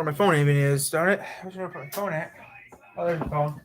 where my phone even is. Darn it! Where's where I put my phone at? Oh, there's the phone.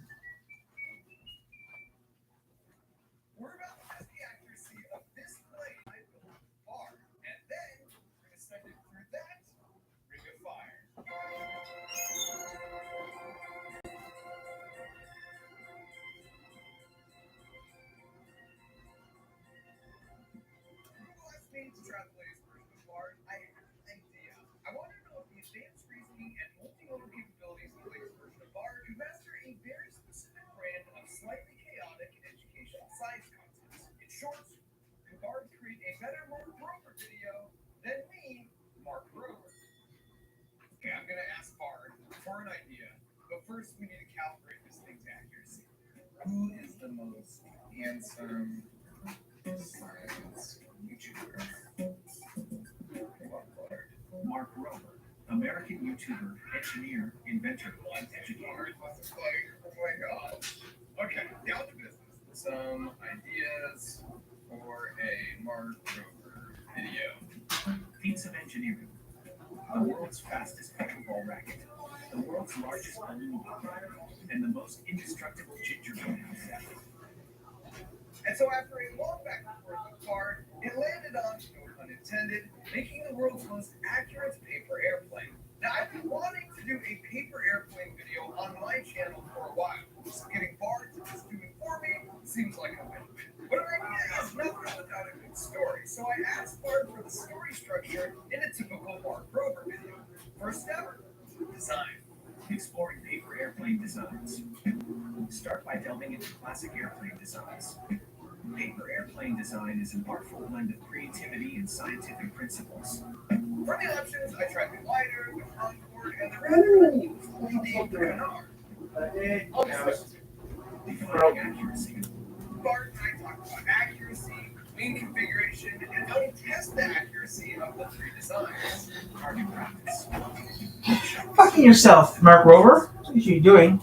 Fucking yourself, Mark Rover. What are you doing?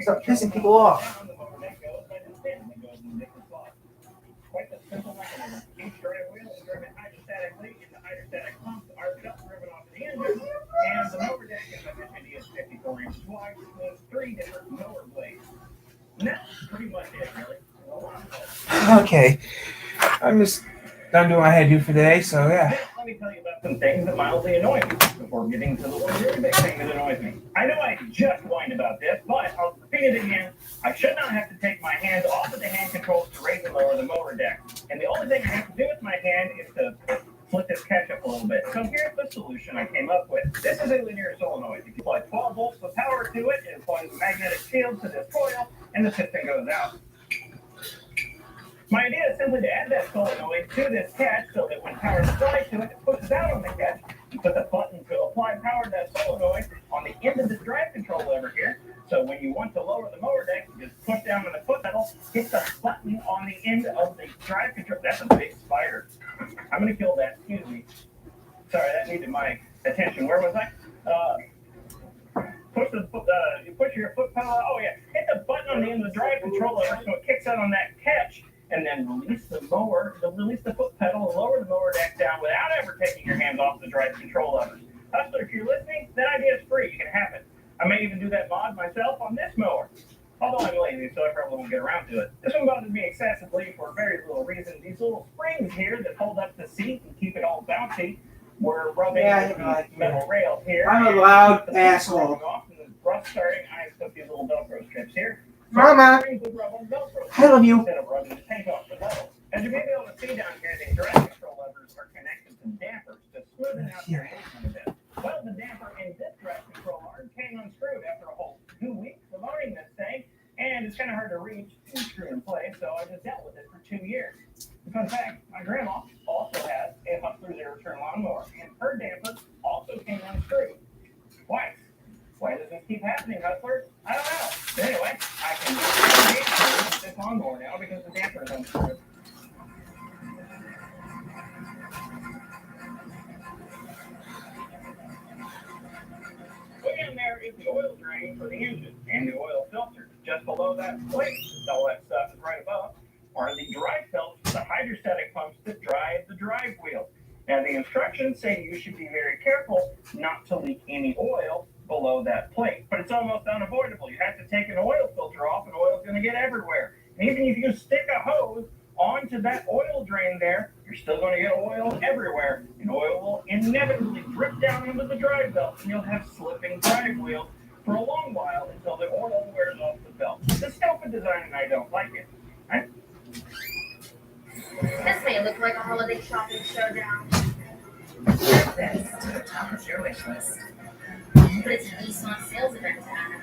Stop pissing people off. Okay, I'm just done doing what I had to do for today, so yeah. Let me tell you about some things that mildly annoy me before getting to the one really big thing that annoys me. I know I just whined about this, but I'll repeat it again. I should not have to take my hands off of the hand controls to raise and lower the motor deck. And the only thing I have to do with my hand is to flip this catch up a little bit. So here's the solution I came up with. This is a linear solenoid. You apply 12 volts of power to it, it applies a magnetic field to this coil, and the piston goes out. My idea is simply to add that solenoid to this catch so that when power is applied to it, it pushes out on the catch. You put the button to apply power to that solenoid on the end of the drive control lever here. So when you want to lower the motor deck, you just push down on the foot pedal, hit the button on the end of the drive control. That's a big spider. I'm going to kill that. Excuse me. Sorry, that needed my attention. Where was I? You push your foot pedal. Oh yeah, hit the button on the end of the drive control lever so it kicks out on that catch. And then release the foot pedal, and lower the mower deck down without ever taking your hands off the drive control levers. Hustler, if you're listening, that idea is free. You can have it. I may even do that mod myself on this mower. Although I'm lazy, so I probably won't get around to it. This one bothers me excessively for a very little reason. These little springs here that hold up the seat and keep it all bouncy were rubbing the metal rail here. I'm a loud asshole. Off and the rust starting, I took these little Velcro strips here. Mama, I love you. Instead of rubbing the paint off the metal. As you may be able to see down here, the drive control levers are connected to dampers to smoothen out the action a bit. Well, the damper in this drive control arm came unscrewed after a whole 2 weeks of owning this thing, and it's kind of hard to reach and screw in place, so I just dealt with it for 2 years. Fun fact, my grandma also has a Hustler zero-turn lawnmower, and her damper also came unscrewed. Twice. Why does this keep happening, Hustler? I don't know. But anyway, I can use this lawnmower now because the damper is unscrewed. Way down there is the oil drain for the engine and the oil filter. Just below that plate, all that stuff is right above, are the drive belts for the hydrostatic pumps that drive the drive wheel. Now, the instructions say you should be very careful not to leak any oil below that plate, but it's almost unavoidable. You have to take an oil filter off, and oil's going to get everywhere. And even if you stick a hose onto that oil drain there, you're still going to get oil everywhere, and oil will inevitably drip down into the drive belt, and you'll have slipping drive wheels for a long while until the oil wears off the belt. It's a stupid design, and I don't like it. This may look like a holiday shopping showdown. Add this to the top of your wish list. But it's an Nissan sales event, Anna.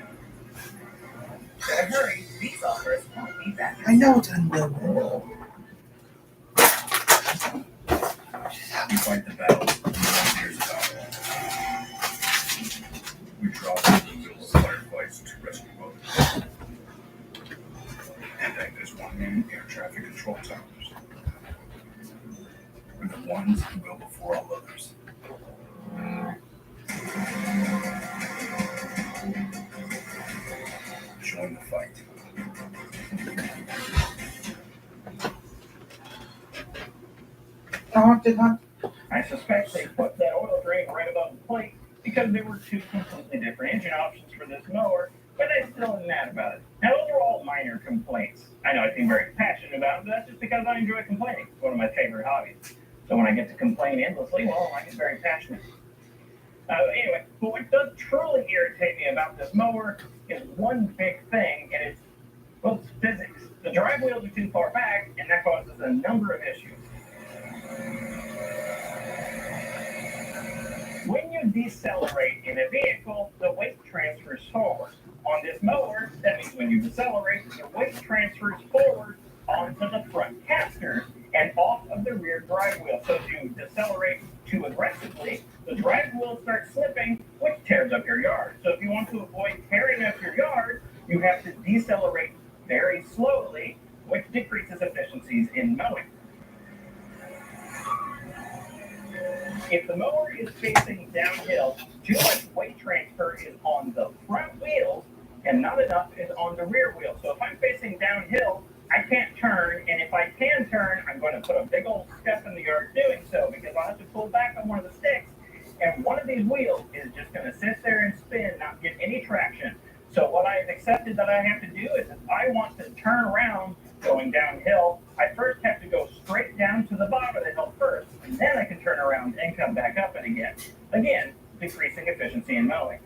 Better hurry, these offers won't be back. I know it's unbelievable. We fight the battle. Here's about it. We drop the wheels firefights to rescue others. And act as one-man air traffic control towers. We're the ones who go before all others. Join the fight. I suspect they put that oil drain right above the plate because there were two completely different engine options for this mower, but I'm still mad about it. Now, those are all minor complaints. I know I seem very passionate about it, but that's just because I enjoy complaining. It's one of my favorite hobbies. So when I get to complain endlessly, well, I get very passionate. Anyway, but what does truly irritate me about this mower is one big thing, and it's, well, it's physics. The drive wheels are too far back, and that causes a number of issues. When you decelerate in a vehicle, the weight transfers forward. On this mower, that means when you decelerate, the weight transfers forward onto the front casters and off of the rear drive wheel. So if you decelerate too aggressively, the drive wheel starts slipping, which tears up your yard. So if you want to avoid tearing up your yard, you have to decelerate very slowly, which decreases efficiencies in mowing. If the mower is facing downhill, too much weight transfer is on the front wheels and not enough is on the rear wheel. So if I'm facing downhill, I can't turn, and if I can turn, I'm going to put a big old step in the yard doing so because I'll have to pull back on one of the sticks, and one of these wheels is just going to sit there and spin, not get any traction. So what I've accepted that I have to do is if I want to turn around going downhill, I first have to go straight down to the bottom of the hill first, and then I can turn around and come back up it again. Again, decreasing efficiency in mowing.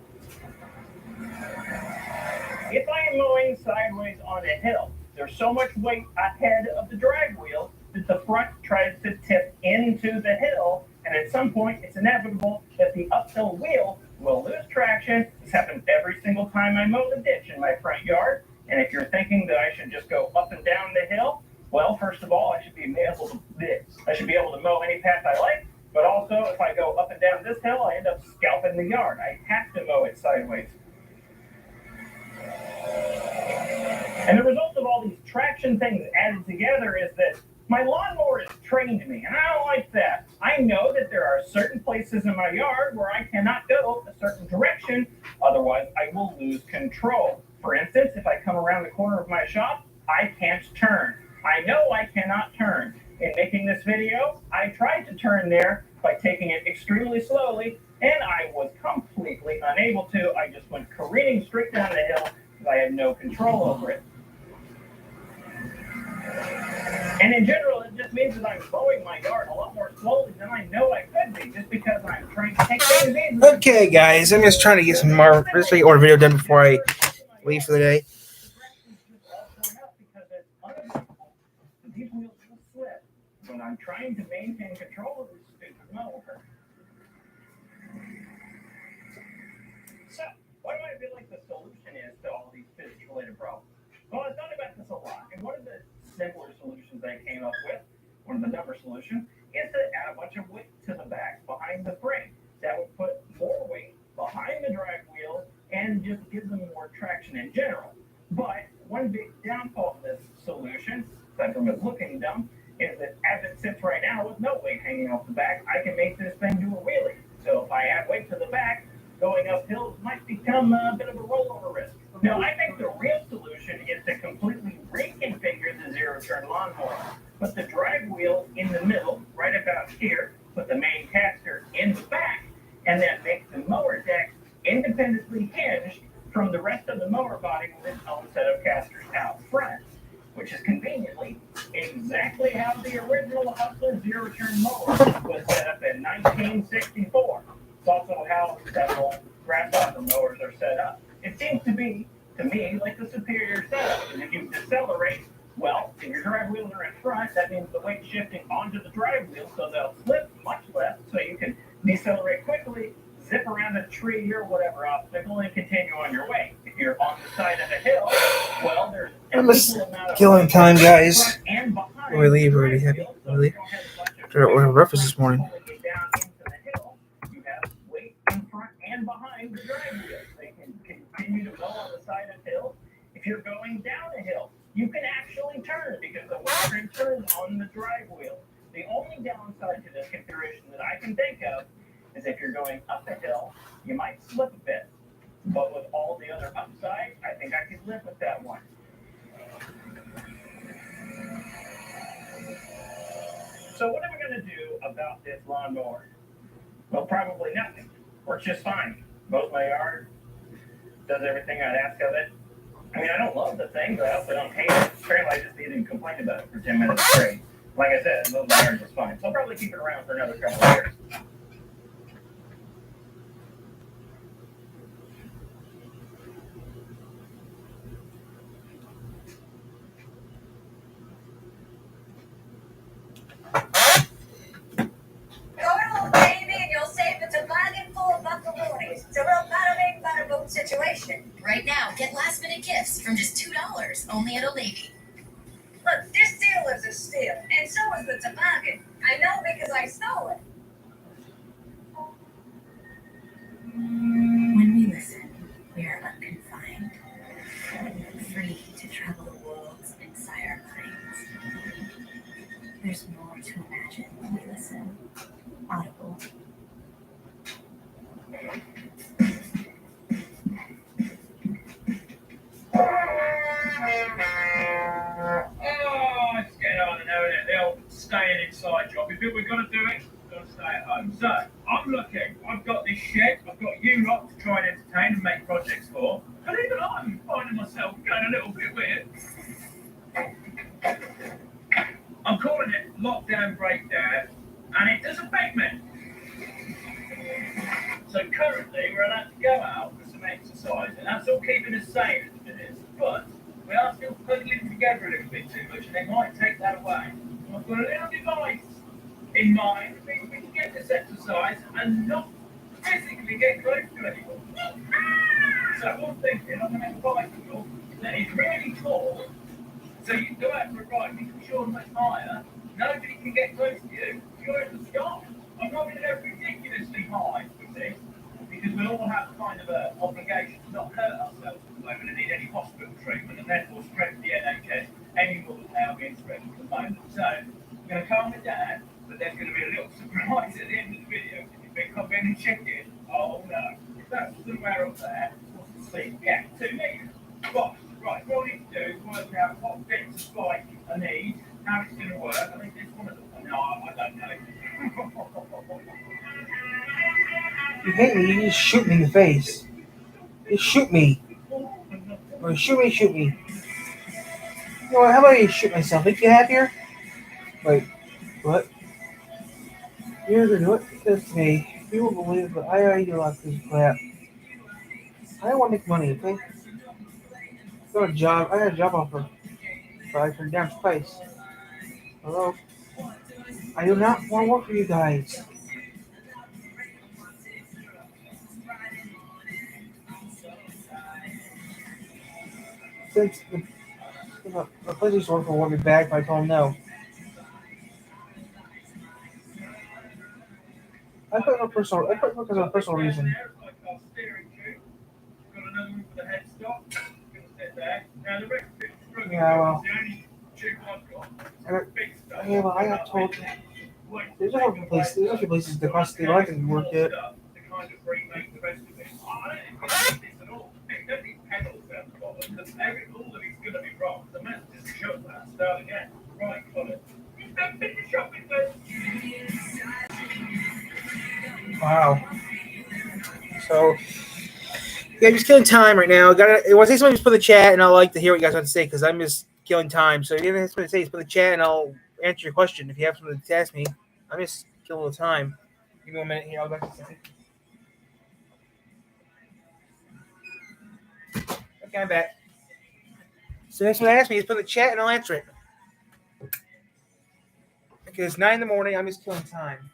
If I am mowing sideways on a hill, there's so much weight ahead of the drive wheel that the front tries to tip into the hill, and at some point it's inevitable that the uphill wheel will lose traction. This happens every single time I mow the ditch in my front yard. And if you're thinking that I should just go up and down the hill, well, first of all, I should be able to mow any path I like. But also, if I go up and down this hill, I end up scalping the yard. I have to mow it sideways. And the result of all these traction things added together is that my lawnmower has trained me, and I don't like that. I know that there are certain places in my yard where I cannot go a certain direction, otherwise I will lose control. For instance, if I come around the corner of my shop, I can't turn. I know I cannot turn. In making this video, I tried to turn there by taking it extremely slowly, and I was completely unable to. I just went careening straight down the hill because I had no control over it. And in general, it just means that I'm mowing my yard a lot more slowly than I know I could be, just because I'm trying to take things easy. Okay, guys, I'm just trying to get some more or video done before I leave for the day. These wheels will slip when I'm trying to maintain control of this stupid mower. So, what do I feel like the solution is to all these physics-related problems? Well, I thought about this a lot, and one of the simpler solutions I came up with, one of the number solutions, is to add a bunch of weight to the back behind the frame. That would put more weight behind the drive wheel and just give them more traction in general. But one big downfall of this solution, aside from it looking dumb, is that as it sits right now with no weight hanging off the back, I can make this thing do a wheelie. So if I add weight to the back, going up hills might become a bit of a rollover risk. Now, I think the real solution is to completely reconfigure the zero-turn lawnmower. Put the drive wheel in the middle, right about here, put put the main caster in the back, and then make the mower deck independently hinged from the rest of the mower body with its own set of casters out front, which is conveniently exactly how the original Hustler zero-turn mower was set up in 1964. It's also how several grasshopper mowers are set up. It seems to be, to me, like the superior setup. And if you decelerate, well, if your drive wheels are in front, that means the weight's shifting onto the drive wheels, so they'll slip much less, so you can decelerate quickly, zip around a tree or whatever obstacle, and continue on your way. If you're on the side of a hill, well, there's I'm just killing time, guys. When we leave already, happy. Really? We're in breakfast this morning. You have weight in front and behind the drive wheels. They can continue to mow on the side of hills. If you're going down a hill, you can actually turn because the weight turns on the drive wheel. The only downside to this configuration that I can think of is if you're going up a hill, you might slip a bit. But with all the other upsides, I think I could live with that one. So what am I going to do about this lawnmower? Well, probably nothing. Works just fine. Mows my yard. Does everything I'd ask of it. I mean, I don't love the thing, but I also don't hate it. Apparently, I just need to complain about it for 10 minutes straight. Like I said, mows my yard just fine. So I'll probably keep it around for another couple of years. It's a real bada bing, bada boom situation. Right now, get last minute gifts from just $2 only at Old Navy. Look, this deal is a steal, and so is the toboggan. I know because I stole it. When we listen, we are unconfined, free to travel the worlds inside our minds. There's more to imagine when we listen. Audible. Oh, it's getting on and over there. The old staying inside job. If we're going to do it, we've got to stay at home. So, I'm looking. I've got this shed. I've got you lot to try and entertain and make projects for. And even I'm finding myself going a little bit weird. I'm calling it Lockdown Breakdown, and it does affect me. So currently, we're allowed to go out for some exercise, and that's all keeping us sane as it is. But we are still huddling together a little bit too much, and they might take that away. I've got a little device in mind that means we can get this exercise and not physically get close to anyone. So I'm thinking I'm going to make a bicycle that is really tall, so you can go out for a ride, you can be sure much higher, nobody can get close to you, you're in the sky. I'm not going to go ridiculously high with this, because we'll all have kind of an obligation to not hurt ourselves at the moment and need any hospital treatment, and therefore stretch the NHS any more than they are being stretched at the moment. So, I'm going to calm it down, but there's going to be a little surprise at the end of the video. If you think I'm being chicken, oh no. If that's somewhere up there, what's the seat? Yeah, 2 meters. Right, what I need to do is work out what bits of spike I need, how it's going to work. I think this one is, no, I don't know. You hate me, you just shoot me in the face. Just shoot me. Or shoot me. You know what, how about you shoot myself? Make you happier? Wait, what? You're gonna do it because me. You won't believe it, but I already do a lot of this crap. I don't want to make money, okay? I got a job offer. But I turned down twice. Hello? I do not want to work for you guys. Since the place used to work for want me back, but I told him no. I put it because of a personal reason. Yeah, well. I got told there's a few places across the state I can work at. Wow. So, yeah, I'm just killing time right now. I want to say something, just put in the chat, and I'll like to hear what you guys want to say because I'm just killing time. So, if you have something to say, just put in the chat, and I'll answer your question. If you have something to ask me, I'm just killing the time. Give me 1 minute here. I'll back to something. Okay, I'm back. So, next one to ask me is put in the chat, and I'll answer it. Because 9 in the morning, I'm just killing time.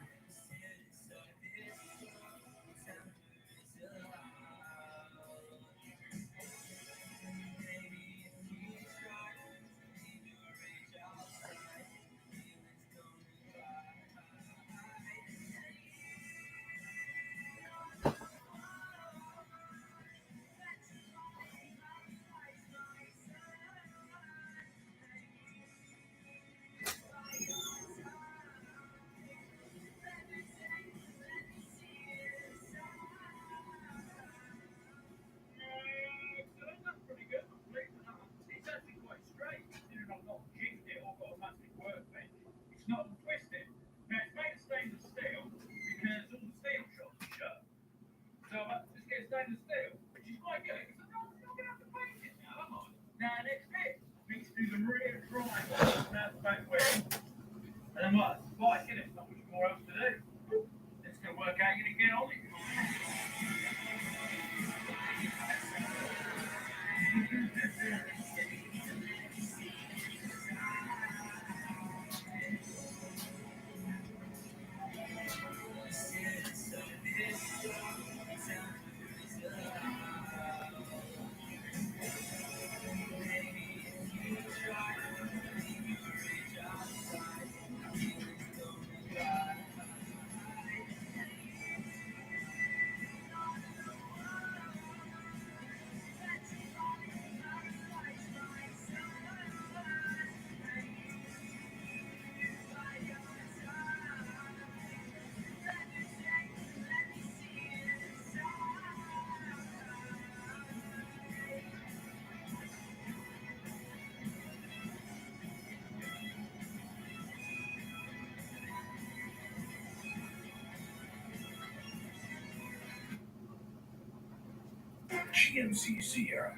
GMC Sierra.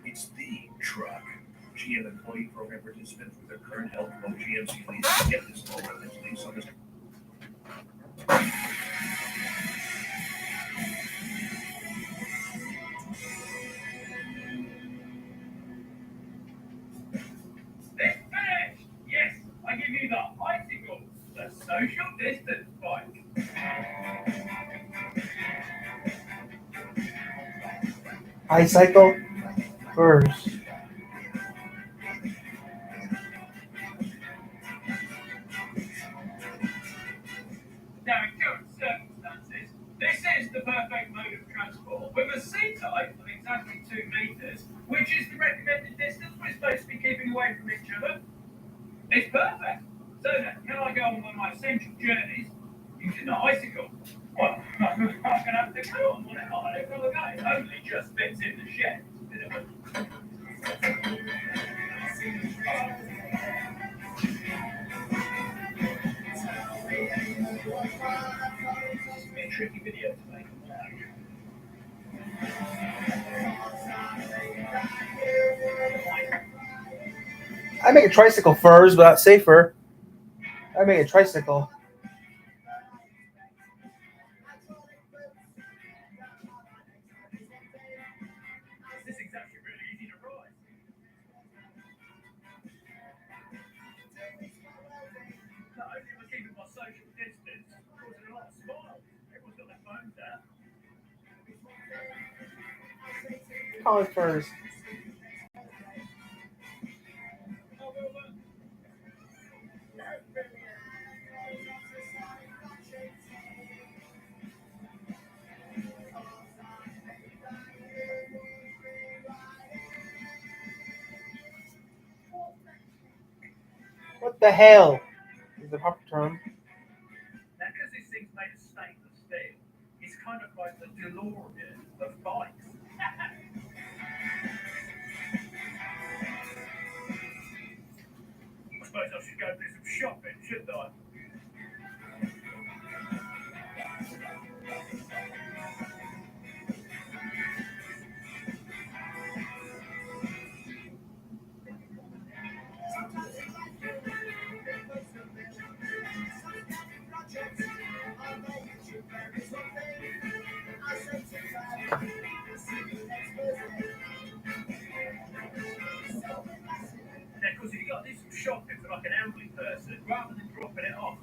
It's the truck. GM employee program participants with their current eligible GMC lease get this low mileage lease on this. This finished! Yes, I give you the bicycle, the social distance bike. I cycle first. Now, in current circumstances, this is the perfect mode of transport with a seat height of exactly 2 meters, which is the recommended distance we're supposed to be keeping away from each other. It's perfect. So then, can I go on one of my essential journeys using the bicycle? Well, I'm going to have to go on one on it from the guy. It only just fits in the shed. It's a tricky video to make. I make a tricycle first, but that's safer. I make a tricycle. This is actually really easy to ride. Not only am I keeping my social distance, causing a lot of smiles. Everyone's got their phones out. College first. Oh, well done. What the hell is the proper term? Now, because this thing's made of stainless steel, it's kind of like the DeLorean of bikes. I suppose I should go do some shopping, shouldn't I? like an elderly person, rather than dropping it off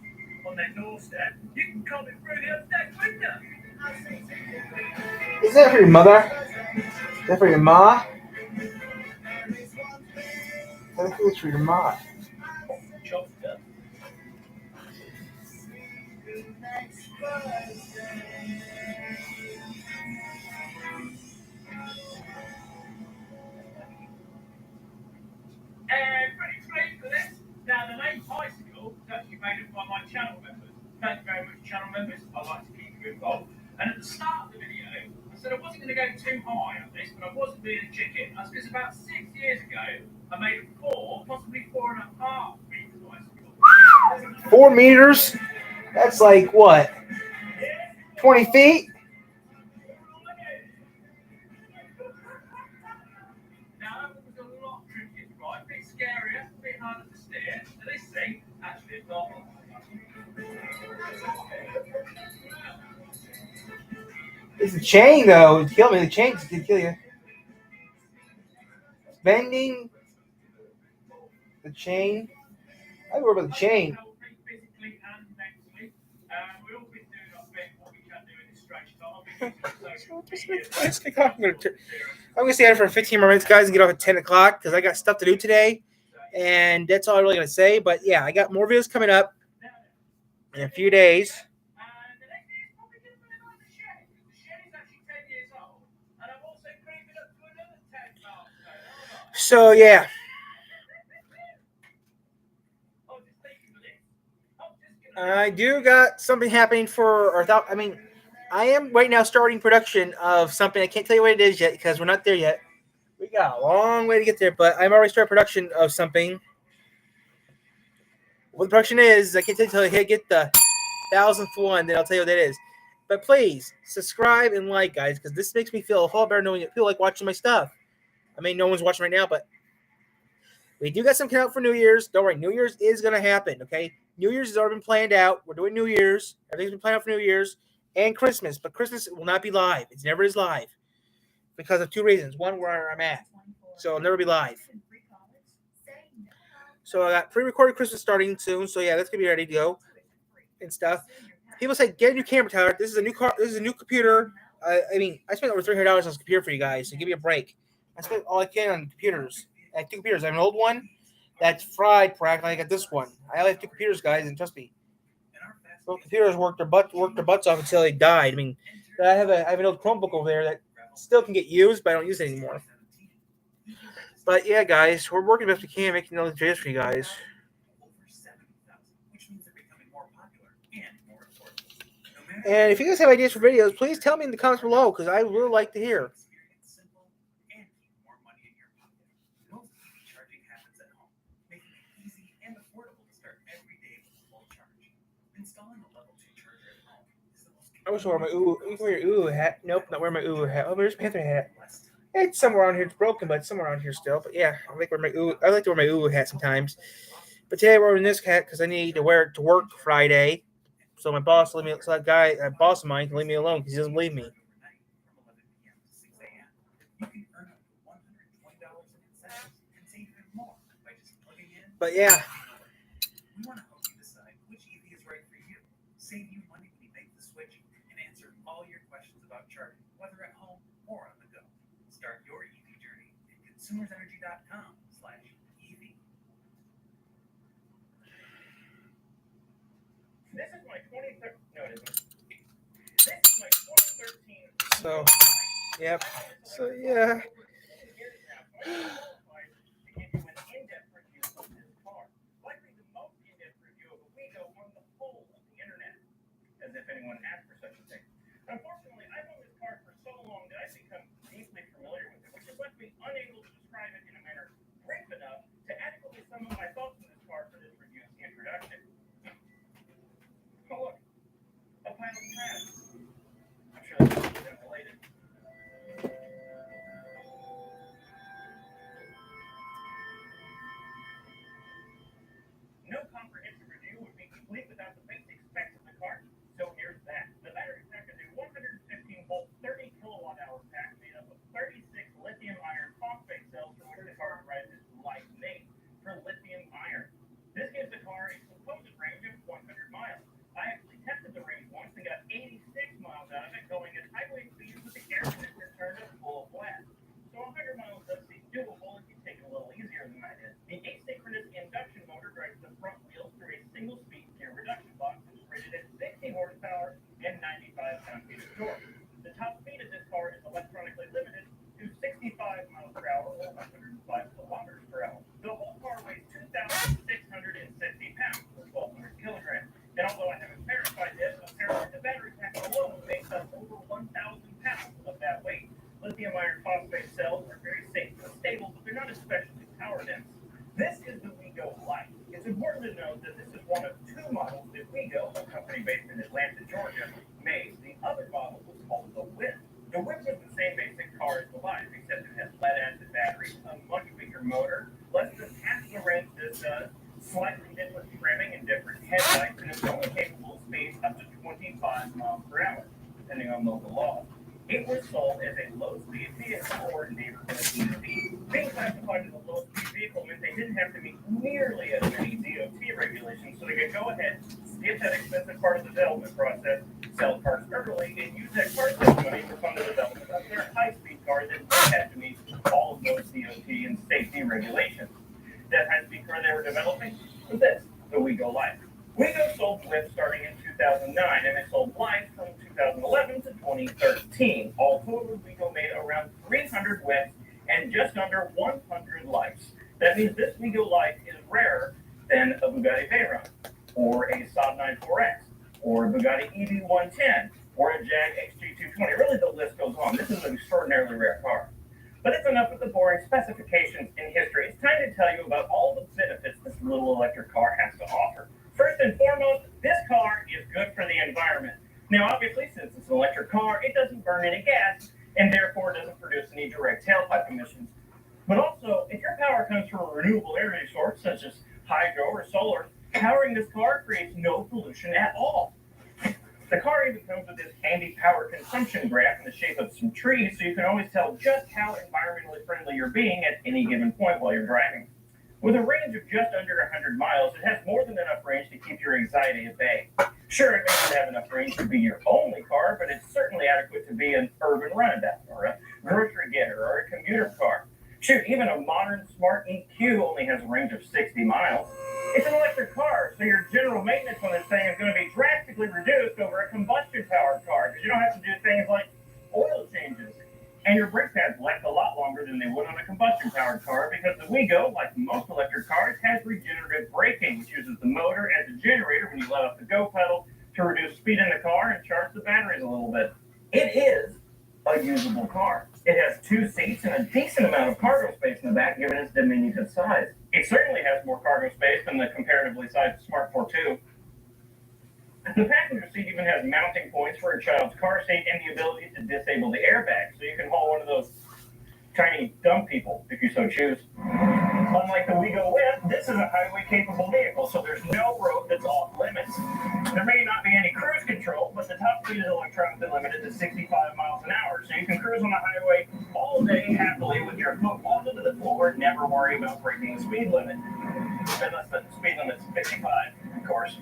on their doorstep, you can come it through the upstairs window. Is that for your mother? Is that for your ma? I think it's for your ma. Chopped up. Pretty straight for this. Now, the name Bicycle is actually made up by my channel members. Thank you very much, channel members. I like to keep you involved. And at the start of the video, I said I wasn't going to go too high on this, but I wasn't being a chicken. That's because about 6 years ago, I made a 4, possibly 4.5 meter bicycle. 4 meters? That's like what? 20 feet? Now, that was a lot trickier, right? A bit scarier, a bit harder to steer. So this thing, actually, it's not. It's the chain, though. It'd kill me. The chain can kill you. Bending the chain. I worry about the chain. Physically and mentally. We've all been doing our bit what we can do in this strange time. I'm gonna stay out for 15 more minutes, guys, and get off at 10 o'clock because I got stuff to do today, and that's all I'm really gonna say. But yeah, I got more videos coming up in a few days. So yeah. I do got something happening I am right now starting production of something. I can't tell you what it is yet because we're not there yet. We got a long way to get there, but I'm already starting production of something. What the production is, I can't tell you until I get the 1,000th one, then I'll tell you what that is. But please, subscribe and like, guys, because this makes me feel a whole lot better knowing that people like watching my stuff. I mean, no one's watching right now, but we do got some coming out for New Year's. Don't worry, New Year's is going to happen, okay? New Year's has already been planned out. We're doing New Year's. Everything's been planned out for New Year's and Christmas. But Christmas will not be live. It never is live because of 2 reasons. One, where I'm at. So it'll never be live. So I got pre-recorded Christmas starting soon. So yeah, that's going to be ready to go and stuff. People say, get a new camera, Tyler. This is a new car. This is a new computer. I spent over $300 on this computer for you guys. So give me a break. I spent all I can on computers. I have 2 computers. I have an old one that's fried practically. I got this one. I only have 2 computers, guys, and trust me, both computers worked their butts off until they died. I mean, I have an old Chromebook over there that still can get used, but I don't use it anymore. But yeah, guys, we're working best we can, making those videos for you guys. And if you guys have ideas for videos, please tell me in the comments below because I really like to hear. I wish I wore my ooh hat. Nope, not wearing my ooh hat. Oh, there's Panther hat. It's somewhere around here. It's broken, but it's somewhere around here still. But yeah, I like to wear my ooh hat sometimes. But today I'm wearing this hat because I need to wear it to work Friday. So my boss a boss of mine, can leave me alone because he doesn't believe me. But yeah. We want to help you decide which EV is right for you. Save you money when you make the switch and answer all your questions about charging, whether at home or on the go. Start your EV journey at consumersenergy.com/EV. This is my 2013. No, it isn't. This is my 2013. So, yep. So yeah. As if anyone asked for such a thing. Unfortunately, I've owned this car for so long that I've become deeply familiar with it, which has left me unable to describe it in a manner brief enough to adequately sum up my thoughts on this car for this review's introduction. Oh look, a pile of trash. I'm sure that's related. No comprehensive review would be complete without the basic specs of the car. So here's that. The battery pack is a 115-volt, 30 kilowatt-hour pack made third model was called the Whip. The Whip was the same basic car as the Life, except it has lead-acid batteries, a much bigger motor, less than half the range this does, slightly different trimming and different headlights, and it's only capable of speeds up to 25 miles per hour, depending on local laws. It was sold as a low-speed vehicle or neighborhood EV. Being classified as a low-speed vehicle meant they didn't have to meet nearly as many DOT regulations, so they could go ahead, skip that expensive part of the development process, sell cars early, and use that car sales money to fund the development of their high-speed car that didn't have to meet all of those DOT and safety regulations. That high-speed car they were developing was this, the WeGo Life. WeGo sold Whip starting in 2009, and it sold Life from 2011 to 2013. All total, WeGo made around 300 Whips and just under 100 Lives. That means this WeGo Life is rarer than a Bugatti Veyron, or a Saab 94X, or a Bugatti EV110, or a Jag XG220. Really, the list goes on. This is an extraordinarily rare car. But it's enough with the boring specifications in history. It's time to tell you about all the benefits this little electric car has to offer. First and foremost, this car is good for the environment. Now, obviously, since it's an electric car, it doesn't burn any gas, and therefore doesn't produce any direct tailpipe emissions. But also, if your power comes from a renewable energy source, such as hydro or solar, powering this car creates no pollution at all. The car even comes with this handy power consumption graph in the shape of some trees, so you can always tell just how environmentally friendly you're being at any given point while you're driving. With a range of just under 100 miles, it has more than enough range to keep your anxiety at bay. Sure, it may not have enough range to be your only car, but it's certainly adequate to be an urban runabout, or a grocery getter, or a commuter car. Shoot, even a modern smart EQ only has a range of 60 miles. It's an electric car, so your general maintenance on this thing is going to be drastically reduced over a combustion-powered car, because you don't have to do things like oil changes. And your brake pads last a lot longer than they would on a combustion-powered car, because the WeGo, like most electric cars, has regenerative braking, which uses the motor as a generator when you let off the go pedal to reduce speed in the car and charge the batteries a little bit. It is a usable car. It has 2 seats and a decent amount of cargo space in the back, given its diminutive size. It certainly has more cargo space than the comparatively sized Smart 4.2. The passenger seat even has mounting points for a child's car seat and the ability to disable the airbag, so you can haul one of those tiny dumb people if you so choose. Unlike the WeGo Whip, this is a highway-capable vehicle, so there's no road that's off limits. There may not be any cruise control, but the top speed is electronically limited to 65 miles an hour, so you can cruise on the highway all day happily with your foot welded to the floor and never worry about breaking the speed limit. Unless the speed limit's 55, of course.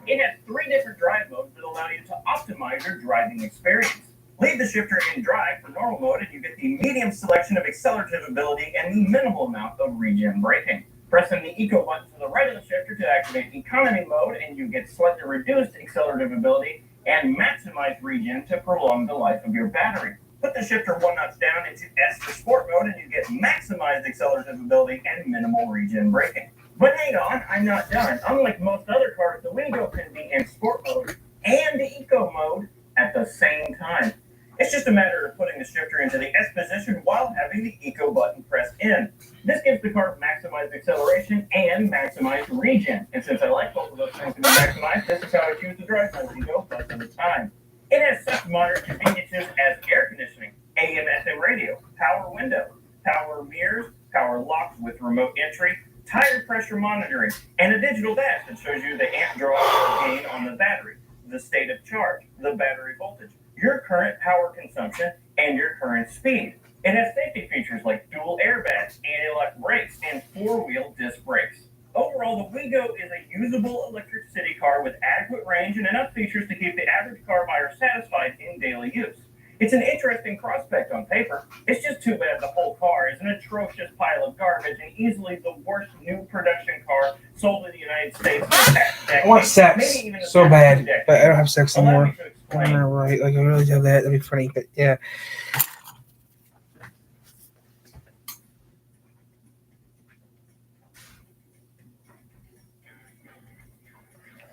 It has 3 different drive modes that allow you to optimize your driving experience. Leave the shifter in drive for normal mode and you get the medium selection of accelerative ability and the minimal amount of regen braking. Press in the eco button to the right of the shifter to activate economy mode and you get slightly reduced accelerative ability and maximize regen to prolong the life of your battery. Put the shifter 1 notch down into S for sport mode and you get maximized accelerative ability and minimal regen braking. But hang on, I'm not done. Unlike most other cars, the WeGo can be in sport mode and eco mode at the same time. It's just a matter of putting the shifter into the S position while having the eco button pressed in. This gives the car maximized acceleration and maximized regen. And since I like both of those things to be maximized, this is how I choose to drive my WeGo most of the time. It has such modern conveniences as air conditioning, AM/FM radio, power window, power mirrors, power locks with remote entry, tire pressure monitoring, and a digital dash that shows you the amp draw or gain on the battery, the state of charge, the battery voltage, your current power consumption, and your current speed. It has safety features like dual airbags, anti-lock brakes, and 4-wheel disc brakes. Overall, the WeGo is a usable electric city car with adequate range and enough features to keep the average car buyer satisfied in daily use. It's an interesting prospect on paper. It's just too bad the whole car is an atrocious pile of garbage and easily the worst new production car sold in the United States in the past decade. I want sex so bad, but I don't have sex anymore. Right, like I really have that. That'd be funny, but yeah.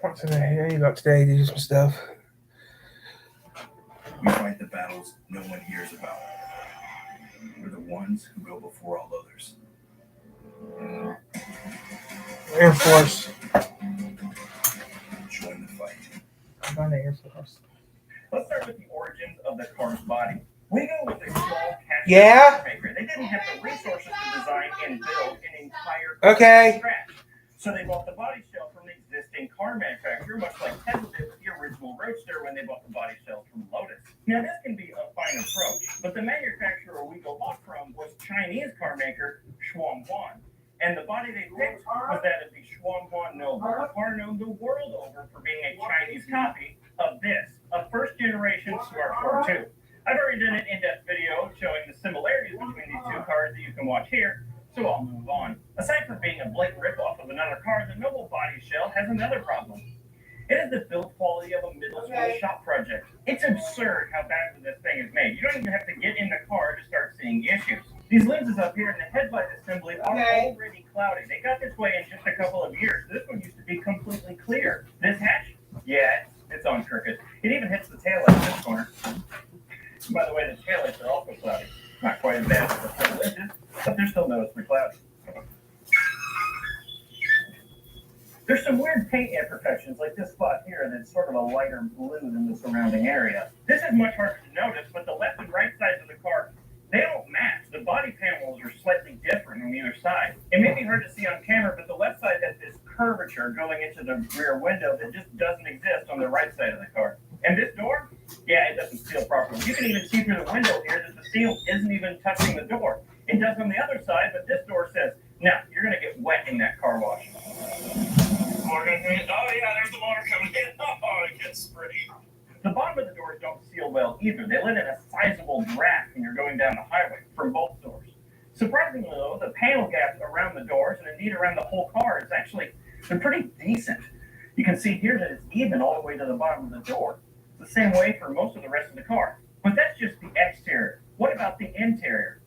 What's today? You got today? Do some stuff. We fight the battles no one hears about. We're the ones who go before all others. Air Force. Join the fight. I'm on the Air Force. Let's start start with the origins of the car's body. Wego was a small cast Yeah? maker. They didn't have the resources to design and build an entire car Okay. from scratch. So they bought the body shell from the existing car manufacturer, much like Tesla did with the original Roadster when they bought the body shells from Lotus. Now, this can be a fine approach, but the manufacturer Wego bought from was Chinese car maker Shuanghuan. And the body they picked was that of the Shuanghuan Noble, a car known the world over for being a Chinese copy of this, a first-generation Smart Car 2. I've already done an in-depth video showing the similarities between these two cars that you can watch here, so I'll move on. Aside from being a blatant ripoff of another car, the Noble body shell has another problem. It is the build quality of a middle school shop project. It's absurd how badly this thing is made. You don't even have to get in the car to start seeing issues. These lenses up here in the headlight assembly are already cloudy. They got this way in just a couple of years. This one used to be completely clear. This hatch? Yeah, it's on crooked. It even hits the taillight in this corner. By the way, the taillights are also cloudy. Not quite as bad as the front lenses, but they're still noticeably cloudy. There's some weird paint imperfections, like this spot here that's sort of a lighter blue than the surrounding area. This is much harder to notice, but the left and right sides of the car, they don't match. The body panels are slightly different on either side. It may be hard to see on camera, but the left side has this curvature going into the rear window that just doesn't exist on the right side of the car. And this door? Yeah, it doesn't seal properly. You can even see through the window here that the seal isn't even touching the door. It does on the other side, but this door says, no, you're going to get wet in that car wash. Oh, yeah, there's the water coming in. Oh, it gets pretty. The bottom of the doors don't seal well either. They let in a sizable draft when you're going down the highway from both doors. Surprisingly, though, the panel gaps around the doors and indeed around the whole car is actually, they're pretty decent. You can see here that it's even all the way to the bottom of the door. It's the same way for most of the rest of the car. But that's just the exterior. What about the interior?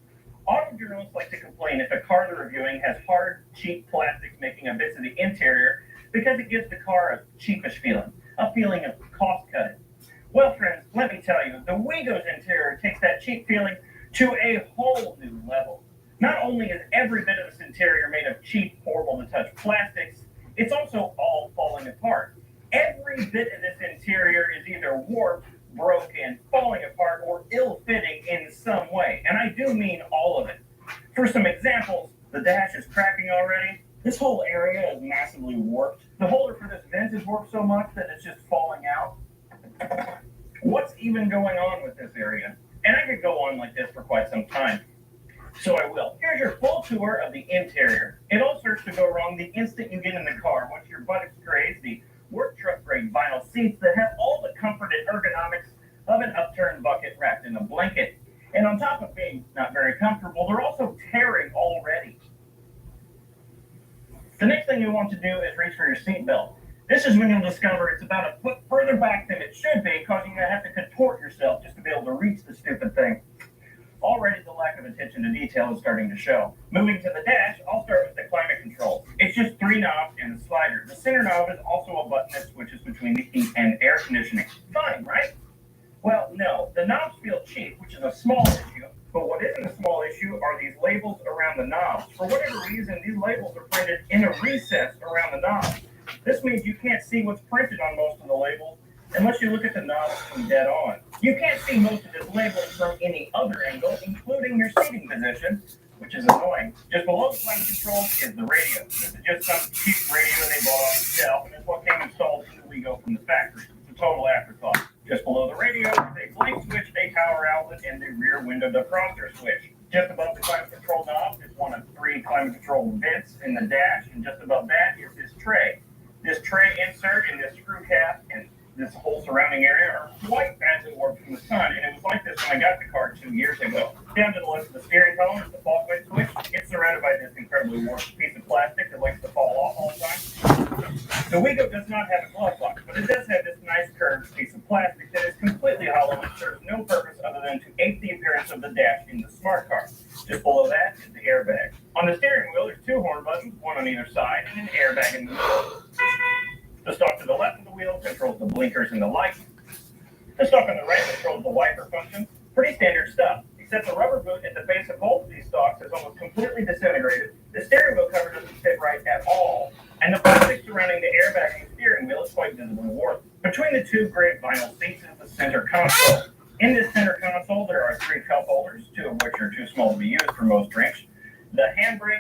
Auto journalists like to complain if a car they're reviewing has hard, cheap plastics making up bits of the interior because it gives the car a cheapish feeling, a feeling of cost cutting. Well, friends, let me tell you, the Wego's interior takes that cheap feeling to a whole new level. Not only is every bit of this interior made of cheap, horrible-to-touch plastics, it's also all falling apart. Every bit of this interior is either warped, broken, falling apart, or ill-fitting in some way. And I do mean all of it. For some examples, the dash is cracking already. This whole area is massively warped. The holder for this vent is warped so much that it's just falling out. What's even going on with this area? And I could go on like this for quite some time. So I will. Here's your full tour of the interior. It all starts to go wrong the instant you get in the car. Once your buttocks graze the work truck grade vinyl seats that have all the comfort and ergonomics of an upturned bucket wrapped in a blanket. And on top of being not very comfortable, they're also tearing already. The next thing you want to do is reach for your seatbelt. This is when you'll discover it's about a foot further back than it should be, causing you to have to contort yourself just to be able to reach the stupid thing. Already the lack of attention to detail is starting to show. Moving to the dash, I'll start with the climate control. It's just 3 knobs and a slider. The center knob is also a button that switches between the heat and air conditioning. Fine, right? Well, no. The knobs feel cheap, which is a small issue. But what isn't a small issue are these labels around the knobs. For whatever reason, these labels are printed in a recess around the knobs. This means you can't see what's printed on most of the labels unless you look at the knobs from dead on. You can't see most of this label from any other angle, including your seating position, which is annoying. Just below the climate control is the radio. This is just some cheap radio they bought off the shelf, and it's what came installed in the Wego from the factory. It's a total afterthought. Just below the radio is a blank switch, a power outlet, and the rear window defroster switch. Just above the climate control knob is one of 3 climate control vents in the dash, and just above that is this tray. This tray insert and this screw cap and this whole surrounding area are quite badly warped from the sun, and it was like this when I got the car 2 years ago. Down to the left of the steering column is the fault light switch. It's surrounded by this incredibly warped piece of plastic that likes to fall off all the time. The Wego does not have a glove box, but it does have this nice curved piece of plastic that is completely hollow and serves no purpose other than to ape the appearance of the dash in the smart car. Just below that is the airbag. On the steering wheel, there's 2 horn buttons, one on either side, and an airbag in the middle. The stalk to the left of the wheel controls the blinkers and the lights. The stalk on the right controls the wiper function. Pretty standard stuff, except the rubber boot at the base of both of these stalks is almost completely disintegrated. The steering wheel cover doesn't fit right at all, and the plastic surrounding the airbag and the steering steering wheel is quite visibly warped. Between the two great vinyl seats is the center console. In this center console, there are 3 cup holders, 2 of which are too small to be used for most drinks. The handbrake